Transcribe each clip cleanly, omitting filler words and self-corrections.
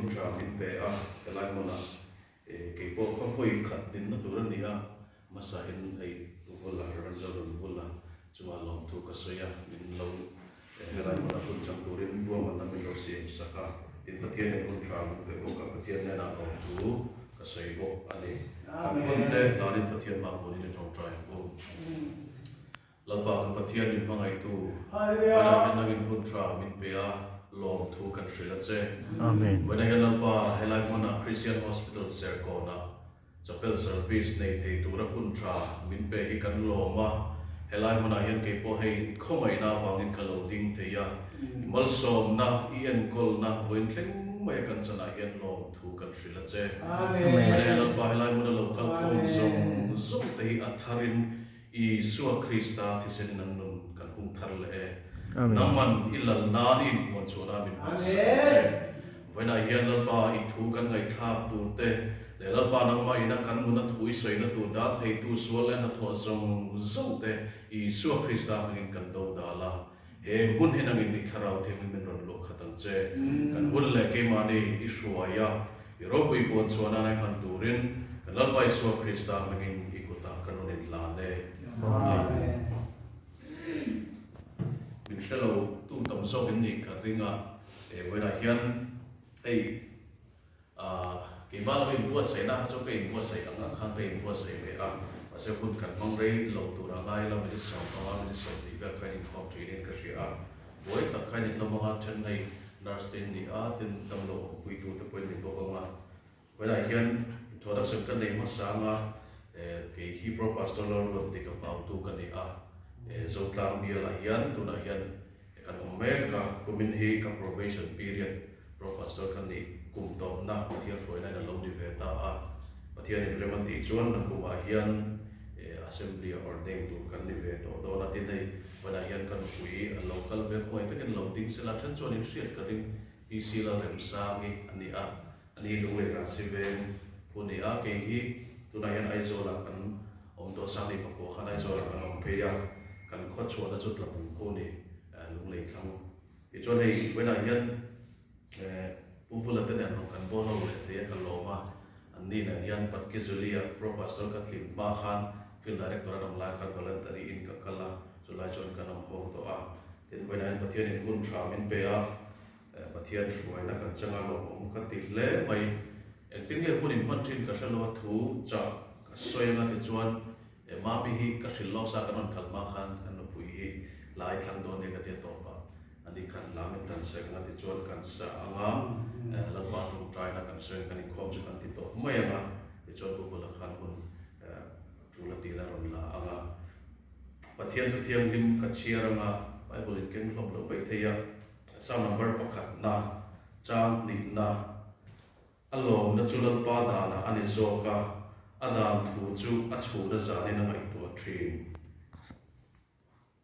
tra min pe a lai mona ke po ko foi khat din na turan dia masahin ai vola ranzalon vola chuma lom thu ka soya min lo lai mona kun cham turin bo man na min lo si saka in pathian ai kun tra min pe ko ka pathian na lom thu ka soi bo ani kun te lalin pathian ma ko ni chong trai bo laba kan pathian in mangai tu wala kan nagin kun tra min pe a lom thu kan shrila che Amen. when I helpa helai mona Christian Hospital serkona chapel service nei te tura kun tra min pe hi kan loma helai mona hian ke po hei khomai na wangin kaloding te ya mal som na ien kol na voin thleng mai kan chana hian lom thu kan shrila che Amen. when I helpa helai mona local khom zong te hi atharin I suwa Krista thisen nan nun kan hung thar le naman ilal nan in mon chona min che when I hian lal ba I thu kan ngai thap tu te le lal ba nang ma ina kan mun na thui soi na tu da thei tu sual na tho zong te I suwa Krista ngin kan do da la he mun he nang in tharau the min ron lo khatang che kan hun le ke ma ni I suwa ya I ro bui bon chona na kan turin kan lal ba suwa Krista ngin ikuta kanunin la ne mình sẽ lâu tu tâm sâu cái gì cả riêng với đại hiền ấy cái ba lối mua sấy na cho cái mua sấy ăn khang cái mua sấy về và sẽ phun cắt mong đấy lâu tu ra ngay là mình sống có mình sống đi về cái những học trì đến cái gì với tất cả những lâm hoa chân này nurse đi tin tâm lộ quy tu tập quên mình vô công với đại hiền thôi đã xem cái này mà sáng cái Hebrew pastoral work thì các bảo tu cái này dấu lang bia là hiền tu là hiền cái America kumin hi cái probation period pro pastor cái này cùng tổ na cái thiên phối này là lâu đi về ta cái thiên implement thì chuan là cùng hiền assembly ordained tu cái này về tổ đó là tin này và là hiền cái quý local về khối cái lâu tin sẽ là thân chuan in share cái này đi xí là làm sao cái anh ấy lúc này ra xí về cô này cái hi tu na hian ai zo la kan to sang ni pako khan ai zo la kan pe ya kan khot chua na chut la ko ni lung lei khang ti chon hei when I hian pu fu la te dan kan bo lo le te kan lo ma an ni na hian pat ke zulia pro pastor ka tlim ma khan field director nam la kan voluntary in ka kala so la chon kan am ho to tin when I pathian in kun tra min pe pathian shuai na kan changa lo ka ti le mai tiếng nghe quân in mất trên cả sân lo thú chợ xoay nga thì chuan mà bị hi cả sân lo sa cái non kalma khan anh nó bùi hi lại thằng đó này cái tiền tổ ba anh đi khăn làm mình tan sek nga thì chuan kan sa anga lần ba tung trai na kan sek kan khom chu kan ti tổ mai anga thì chuan bu là khan quân chu la ti la ron la anga pathian thu thiam lim ka chia anga bible in ken lom lo bai theya sam number pakhat na chang ni na alom na chulan pa da na ani zoka adam thu chu a chu da za ni na ngai to thin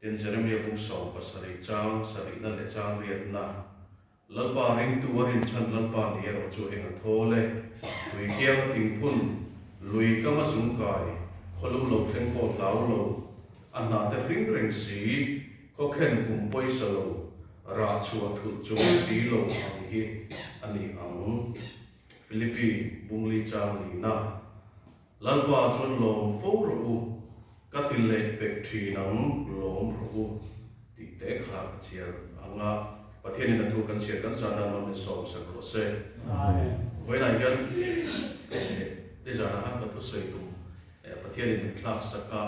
tin jeremia bung so pa sari chang sari na le chang riat na lalpa ring tu warin chan lalpa ni ro chu eng thole tui kiam thing phun lui ka ma sung kai kholu lo thleng ko lau lo anna te ring ring si ko khen kum poi sa lo ra chu thu chu si lo ang hi ani ang Philippi bungli chang li na lalpa chon lom fo ro katil le pek thi nang lom ro ti te kha chiar anga pathian na thu kan chiar kan sa da man so sa ro se với lại dân bây giờ là hát cái thứ xây tụ pathian in class ta ka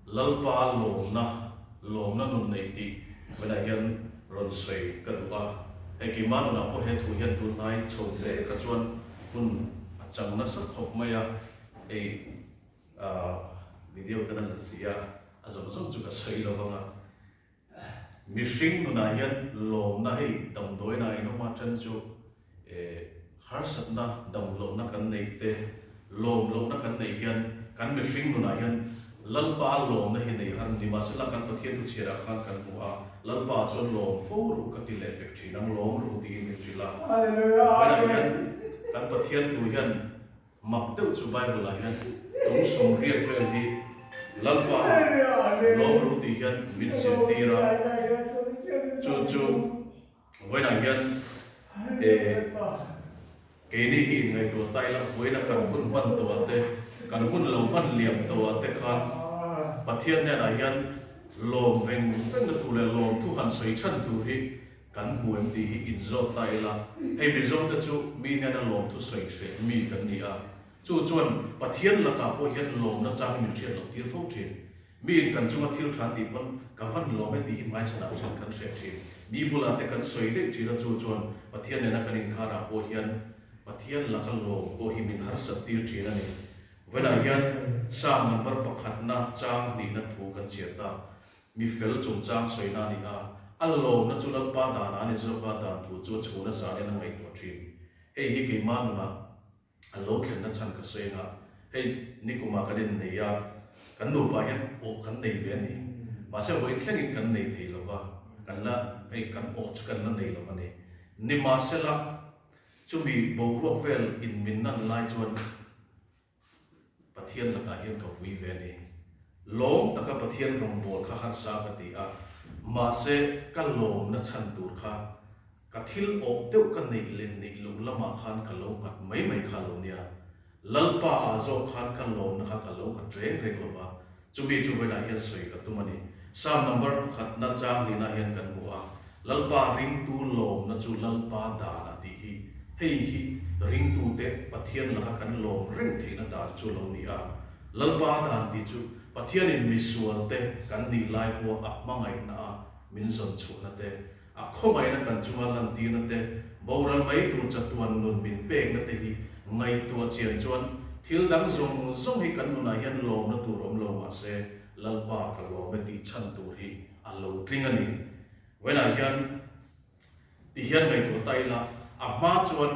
lalpa lom na nun nei ti với lại dân ron xây cái đó ai kỳ mano na po he thu hian tu nai chou le ka chuan hun achang na sak khop maya video tan la sia azom chu ka sei lo nga mishing nu na hian lom na hei dam doi na ino ma chan chu har sat na dam lo na kan nei te lom lo na kan nei hian kan mishing nu na hian lalpa lom na hi nei han di ma sala kan pathian tu chira khan kan mu lalpa chon lom fo ru ka ti le pek thi nang lom ru ti ni chila hallelujah kan pathian tu hian mak teu chu bible la hian tung som riak vel hi lalpa lom ru ti hian min sin tira chu với này hian cái này hiện ngày tuổi tay là với là cần hun văn tuổi tê cần hun lâu văn liệm tuổi tê khan và thiên này là hiện lom ven ven là tu là lom thu hành sấy chân tu hi cần buồn thì hi in zo tay là hay bị zo ta chú mi này là lom thu sấy sấy mi cần đi à chú chuẩn và thiên là cả bộ hiện lom nó trang mình thiên là tiêu phúc thiên mi cần chú mà thiếu thán thì vẫn cả văn lom ấy thì mai chân nào chân cần sấy thiên mi bula te cần sấy đấy chỉ là chú chuẩn và thiên này là cần in khá là bộ hiện và thiên là cái lom bộ hi mình har sắp tiêu chỉ là này với lại hiện sang number bậc hạt na trang đi na thu cần chia ta mi fel chung trang soi na ni a allo na chula pa da na ni zo pa da thu chu chu na sa ne na ngai to thin hei hi ke ma na allo khen na chan ka soi na hei ni kuma ka din nei ya kan nu pa yan o kan nei ve ni ma se voi khen in kan nei thei lo wa kan la hei kan o chu kan na nei lo ma ni ni ma se la chu mi bo ro vel in min nan lai chuan pathian la ka hian ka vui ve ni lom taka pathian rong bol kha khan sa ka ti a ma se ka lom na chan tur kha ka thil ok teu ka nei len nei lo lama khan ka lo kat mai mai kha lo nia lalpa a zo khan ka lom na kha ka lo ka treng reng lo ba chu bi chu ve na hian soi ka tu mani sam number khat na chang ni na hian kan mu a lalpa ring tu lom na chu lalpa da na ti hi hei hi ring tu te pathian la kha kan lom reng the na da chu lo ni a lalpa dan ti chu pathian in misual te kan ni lai po a mangai na a min zon chu na te a khomai na kan chuan lan ti na te boral mai tu chatuan nun min pek na te hi ngai tu chian chuan thil dang zong zong hi kan nu na hian lom na tu rom lo ma se lalpa ka lo me ti chan tu hi a lo tling ani wela hian ti hian ngai tu tai la a ma chuan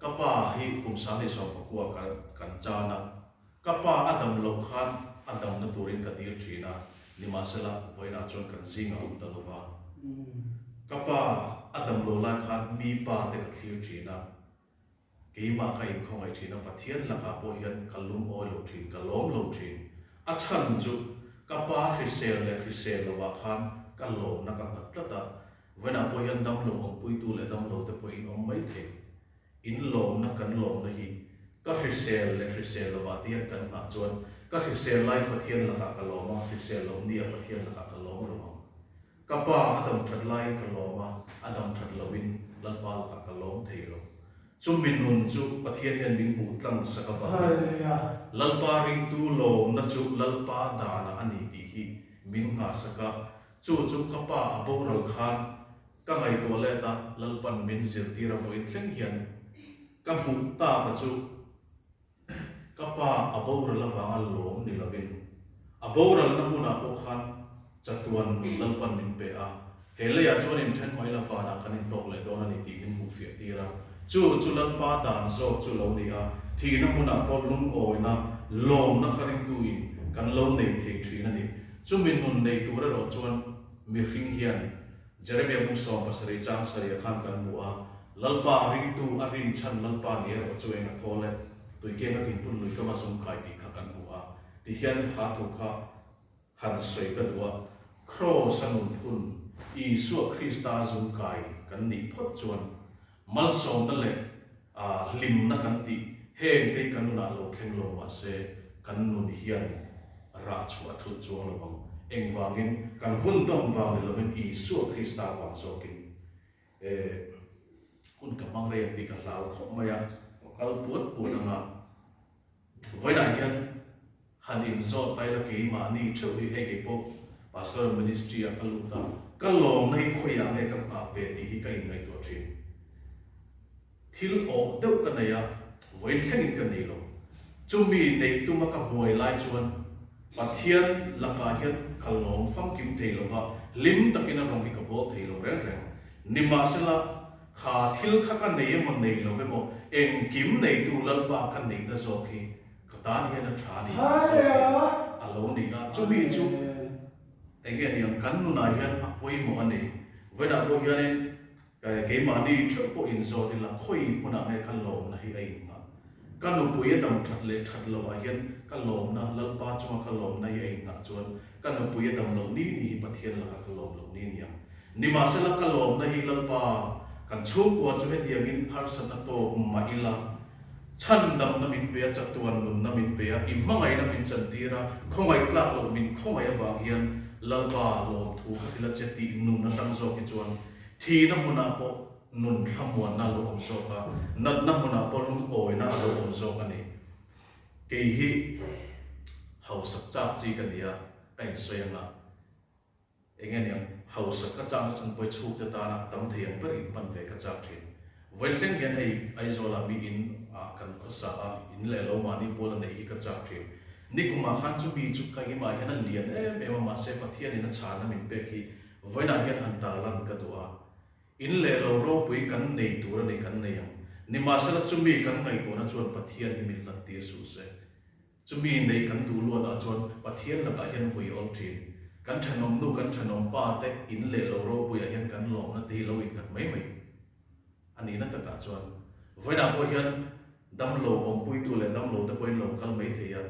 kapa hi kum sa ni som ko kan chana kapa adam lo khan adam na turin ka dir thina lima sela voina chon kan zinga utalova kapa adam lo la khan mi pa te ka thlir thina keima ka in khongai thina pathian la ka po hian kalum o lo thin kalom lo thin a chan chu kapa hrisel lo wa khan kalom na ka tlata voina po hian dam lo ong pui tu le dam lo te po in om mai the in lom na kan lom na hi ka hrisel lo wa tian kan ma chuan ka hrisel lai pathian la ka kaloma hrisel lo ni a pathian la ka kaloma lo kapa adam that lai kaloma adam that lovin lalpa la ka kalom thei lo chumin nun chu pathian hian min mu tlang sakapa lalpa ring tu lo na chu lalpa dana ani ti hi min nga saka chu kapa aboral khan ka ngai to le ta lalpan min zir tira boin thleng hian ka mu ta ka chu kapa aboral la wanga lom ni lovin aboral na muna o khan chatuan lalpan min pe a hele ya chuan in then mai la fa na kanin tok le don ani ti in mu fia tira chu lalpa dan zo chu lo ni a thi na muna pol lung oi na lom na kharing tu in kan lo nei thei thina ni chu min nun nei tu ra ro chuan mi hring hian jeremia bung so pasari chang sari khan kan mu a lalpa ring tu a ring chan lalpa ni ro chueng a thole tui ke na tin pun lui ka ma zum kai ti kha kan mu a ti hian kha thu kha han soi ka duwa cross anun phun isu krista zum kai kan ni phot chuan mal som na le a lim na kan ti heng te kan na lo thleng lo ma se kan nun hian ra chu a thu chu lo bang eng wangin kan hun tom wang le lovin isu krista wang so kin kun ka mang re ti ka lau kho ma ya kal puat nga voi na hian han in zo tai la ke ma ni thu hi he ke po pastor ministry a kaluta kalom nei khoya ne ka pa ve ti hi kai ngai to thin thil o deuh ka na ya voi khen ka nei lo chumi nei tu ma ka boi lai chuan pathian la ka hian kalom fam kim thei lo wa lim takin a rong hi ka bol thei lo reng nima sela kha thil kha ka nei mon nei lo ve mo eng kim nei tu lal pa ka nei na zo khi ta ni na tha ni alo ni ga chumi chu again yang kan nu na hian a poi mo ane vena po hian ke ma ni thu po in zo ti la khoi muna me kan lo na hi ai ma kan nu pui dam that le that lo a hian kan lo na lal pa chu kan lo na hi ai na chuan kan nu pui dam lo ni pathian la kan lo ni ni ya ni ma se la kan lo na hi lal pa kan chung ko chu he diangin har san to ma ila chan dam na min pe chatuan nun na min pe imangai na min chan tira khongai klak lo min khongai awang hian lalba lom thu khila cheti nun na tang zo ki chuan thi na muna po nun hlamwan na lo om zo ka nat na muna po lung oi na lo om zo ka ni ke hi hau sak chak chi ka nia kai soyanga engen yang hau sak ka chang sang poi chu te ta na tam thiang per in pan ve ka chak thin wen thleng hian ai zo la mi in kan ko sa in le lo ma ni pol nei hi ka chak thin ni kuma khan chu bi chu ka hi ma hian lian me ma se pathian in a cha na min pe ki voina hian an ta lan ka duwa in le lo ro pui kan nei tur nei kan nei yang ni ma sa chu mi kan ngai to na chuan pathian hi min lat ti su se chu mi nei kan du lo da chuan pathian la ka hian voi ol thin kan thanom nu kan thanom pa te in le lo ro pui hian kan lo na ti lo in kan mai mai ani na ta ka chuan voina po hian dam lo om pui tu le dam lo ta poin lo kal mai theya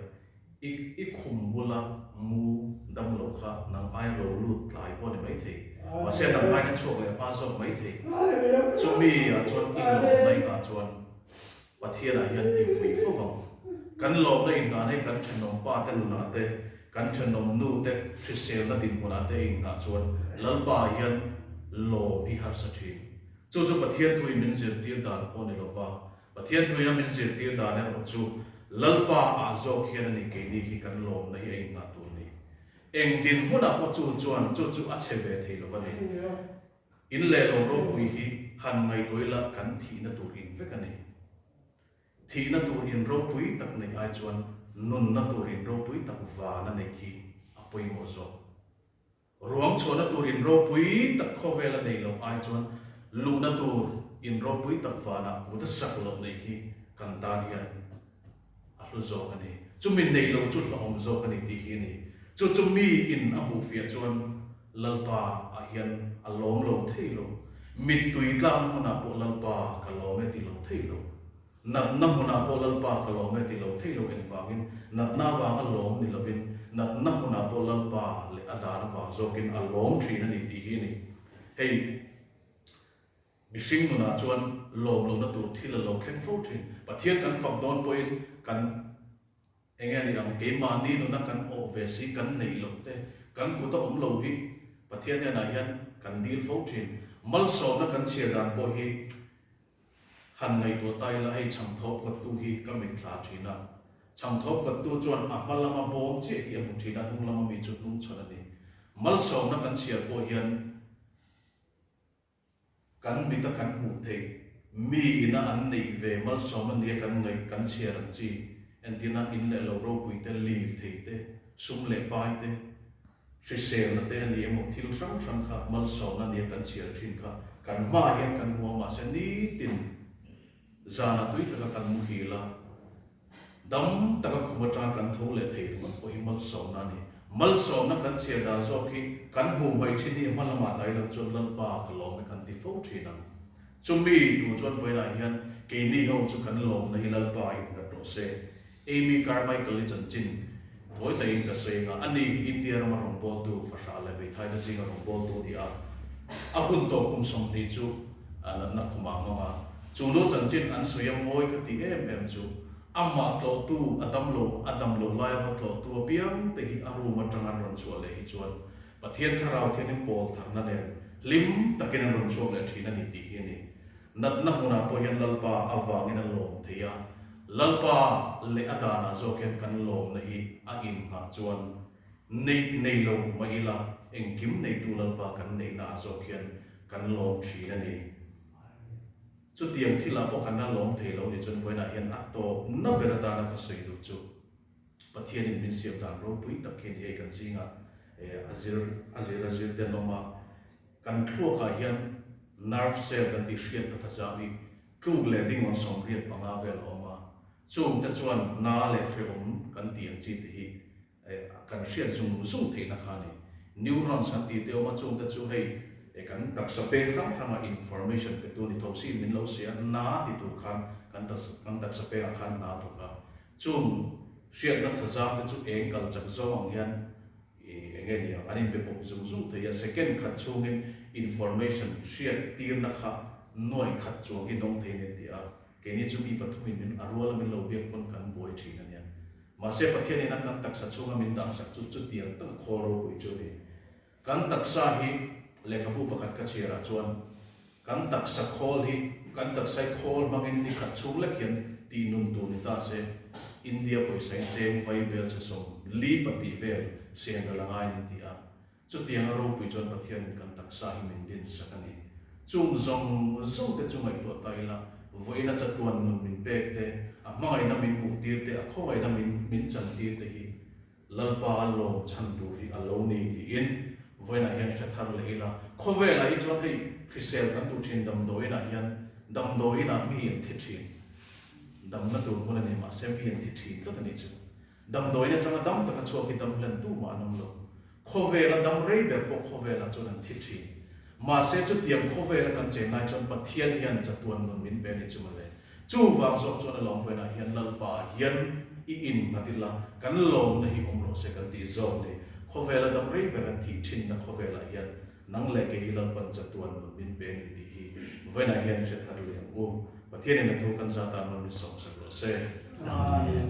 i khum bula mu dam lo kha nang ai ro lut lai po ni mai the wa se dam ai na chok le pa so mai the chu mi a chuan in lo nai ka chuan pathian a hian i vui fo bang kan lo na in ga nei kan thanom pa te lu na te kan thanom nu te thrisel na din mona te in ga chuan lal pa hian lo mi har sa thi chu pathian thui min zir tir dan po ni lo wa pathian thui na min zir tir dan ne ro chu lalpa a zo khian ni ke ni hi kan lom nei ei nga tu ni eng din huna po chu chuan chu a cheve thei lo ni in le lo ro pui hi han ngai toila kan thi na tur in ve kan ni thi na tur in ro pui tak nei ai chuan nun na tur in ro pui tak va na nei hi apoi mo zo ruang chuan na tur in ro pui tak khovela nei lo ai chuan lu na tur in ro pui tak va na ku ta sak lo nei hi kan ta ni lu zo ka ni chu min nei lo chu lo om zo ka ni ti hi ni chu mi in a hu fia chuan lalpa a hian a lom lo thei lo mit tui tlam huna po lalpa ka lo me ti lo thei lo nat na huna po lalpa ka lo me ti lo thei lo en wangin nat na wa ka lom ni lovin nat na huna po lalpa le adan wa zo kin a lom thri na ni ti hi ni hei mishing nuna chuan lom lo na tur thil lo thleng fo thin pathian kan fak don poin kan engen ni am ke ma ni no na kan o ve si kan nei lo te kan ku to om lo hi pathian ne na hian kan dil fo thin mal so na kan chia dan po hi han nei to tai la hei cham thop ka tu hi ka min thla thina cham thop ka tu chuan a malama bom che hi am thina hung lama mi chu tum chona ni mal so na kan chia po hian kan mi ta kan hu the mi ina an nei ve mal so man ni kan ngai kan chia ran chi entina in le lo ro pui te li thei te sum le pai te si sel na te ni mo thil sang sang kha mal so na ni kan chia thin kha kan ma hian kan huwa ma se ni tin zana tui ta kan mu hi la dam ta ka khuma tan kan tho le thei ma ko hi mal so na ni mal so na kan chia da zo ki kan hu mai thi ni mal ma dai lo chon lan pa ka lo me kan ti fo thi na chumi tu chon voi na hian ke ni ho chu kan lo na hi lal pa in ka to se Amy Carmichael is an chin thoi ta in ka se nga ani India ma rong bol tu fa sha le be thai da sing rong bol tu dia a hun to kum som ti chu an na khuma ma chu no chan chin an suyam moi ka ti em chu amma to tu adam lo lai va to tu piam te hi aru ma tangan ron chu le hi chuan pathian tharau thian pol thang na le lim takin ron chu le thina ni ti hi ni nat na huna po yan lalpa awang in lom thia lalpa le adana zo ken kan lom na hi a in ha chuan nei lo ma ila engkim nei tu lalpa kan nei na zo ken kan lom thi na ni chu tiang thila po kan na lom thei lo ni chun voina hian a to na berata na ka sei du chu pathian in min siam dan ro pui takin he kan singa azir te noma kan thua ka hian nerve cell kan ti hriat ka thachami klug le ding on som riat panga vel oma chung ta chuan na le threom kan tiang chi te hi kan hriat sung the na khani neurons kan ti te oma chung ta chu hei kan tak sape ram information te tu ni thosi min lo sia na ti tu khan kan tak sape khan na to ka chung hriat na thazam ta chu engkal chak zo ang yan engeni anin pe pok zum te ya second khat chungin information share tir na kha noi khat chuang hi dong thein tia ke ni chu mi pathumin min arwal min lo biak pon kan boi thin ania ma se pathian ina kan taksa chunga min dak sak chu tiang tak khoro pui chu ni kan taksa hi lekhabu pakhat ka chira chuan kan taksa khol hi kan taksai khol mangin ni khat chung la khian ti nun tu ni ta se India poisai cheng vai bel se som li pati vel sen la ngai ni tia chu tiang ro pui chon pathian kan taksa hi min din sakani chung zong zo te chungai to taila voina chatuan nun min pek te a mangai na min mu tir te a khoi na min chan tir te hi lalpa lo chan tu hi alo ni ti in voina hian cha thar le ila khove la hi chon hei krisel kan tu thin dam doina hian dam doina mi hin thi thin dam na tu mun ni ma sem hi hin thi thin to ni chu dam doina tanga dam ta ka chuak ki dam lan tu ma nam lo khove la dam rei ber po khove la chon an thi thin ma se chu tiam khove la kan chen nai chon pathian hian chatuan nun min be ni chu ma le chu wang so chon long voina hian lalpa hian i in matila kan lom na hi om lo se kan ti zo le khovela dam rei beran thi thin na khovela hian nang le ke hilal pan chatuan nun min be ni ti hi voina hian je thar le o pathian na thu kan za ta non ni som sa lo se Amen.